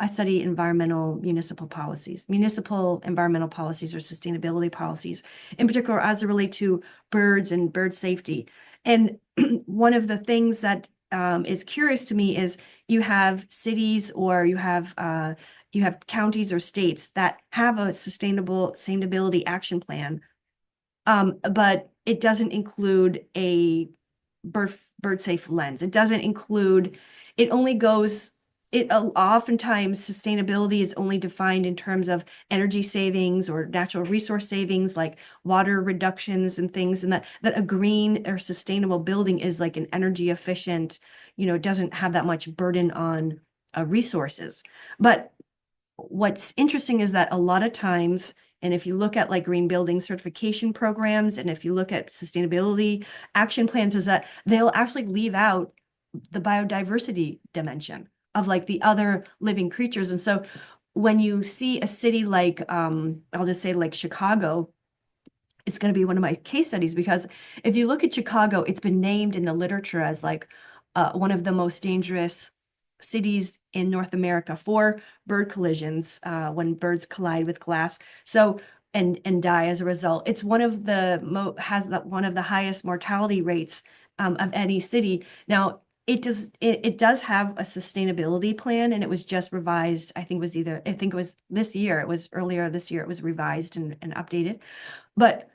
I study environmental municipal environmental policies or sustainability policies, in particular as it relate to birds and bird safety. And one of the things that is curious to me is you have cities or you have counties or states that have a sustainability action plan, but it doesn't include a bird safe lens. It doesn't include, it only goes, oftentimes sustainability is only defined in terms of energy savings or natural resource savings, like water reductions and things, and that a green or sustainable building is like an energy efficient, doesn't have that much burden on resources. But what's interesting is that a lot of times, and if you look at like green building certification programs, and if you look at sustainability action plans, is that they'll actually leave out the biodiversity dimension of like the other living creatures. And so when you see a city like, I'll just say like Chicago, it's going to be one of my case studies, because if you look at Chicago, it's been named in the literature as like one of the most dangerous cities in North America for bird collisions, when birds collide with glass. So and die as a result. It's one of the one of the highest mortality rates of any city. Now, it does have a sustainability plan, and it was just revised. I think it was this year. It was earlier this year. It was revised and updated, but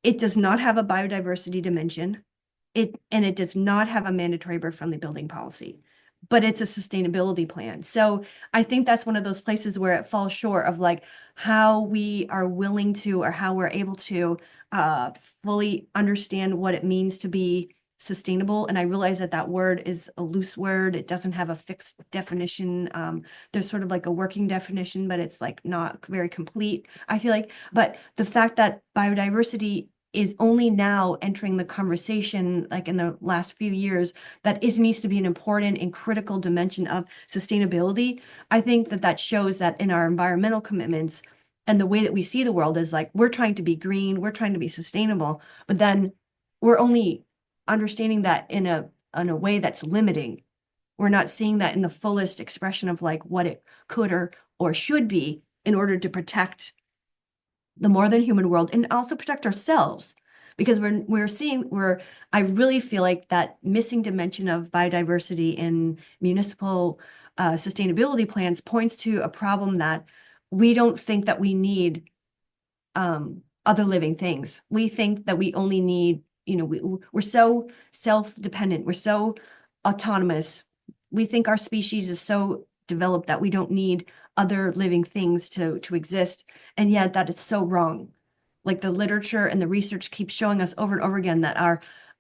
it does not have a biodiversity dimension. It does not have a mandatory bird-friendly building policy, but it's a sustainability plan. So I think that's one of those places where it falls short of like how we are willing to, or how we're able to fully understand what it means to be sustainable. And I realize that word is a loose word. It doesn't have a fixed definition. There's sort of like a working definition, but it's like not very complete, I feel like. But the fact that biodiversity is only now entering the conversation, like in the last few years, that it needs to be an important and critical dimension of sustainability. I think that shows that in our environmental commitments and the way that we see the world is like, we're trying to be green, we're trying to be sustainable, but then we're only understanding that in a way that's limiting. We're not seeing that in the fullest expression of like what it could or should be in order to protect the more than human world and also protect ourselves. Because I really feel like that missing dimension of biodiversity in municipal sustainability plans points to a problem that we don't think that we need other living things. We think that we only need, we're so self-dependent, we're so autonomous. We think our species is so developed that we don't need other living things to exist. And yet that is so wrong. Like the literature and the research keeps showing us over and over again that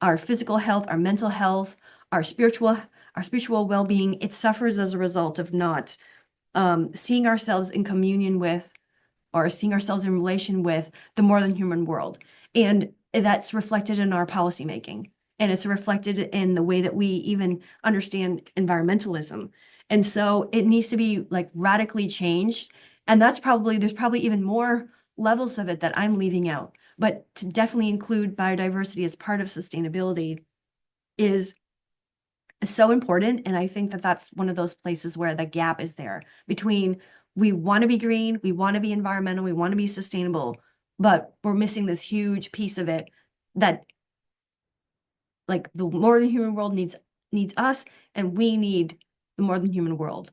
our physical health, our mental health, our spiritual well-being, it suffers as a result of not seeing ourselves in communion with, or seeing ourselves in relation with, the more than human world. And that's reflected in our policymaking. And it's reflected in the way that we even understand environmentalism. And so it needs to be like radically changed. And there's probably even more levels of it that I'm leaving out. But to definitely include biodiversity as part of sustainability is so important. And I think that that's one of those places where the gap is there between, we want to be green, we want to be environmental, we want to be sustainable, but we're missing this huge piece of it that like the more than human world needs us, and we need the more than human world.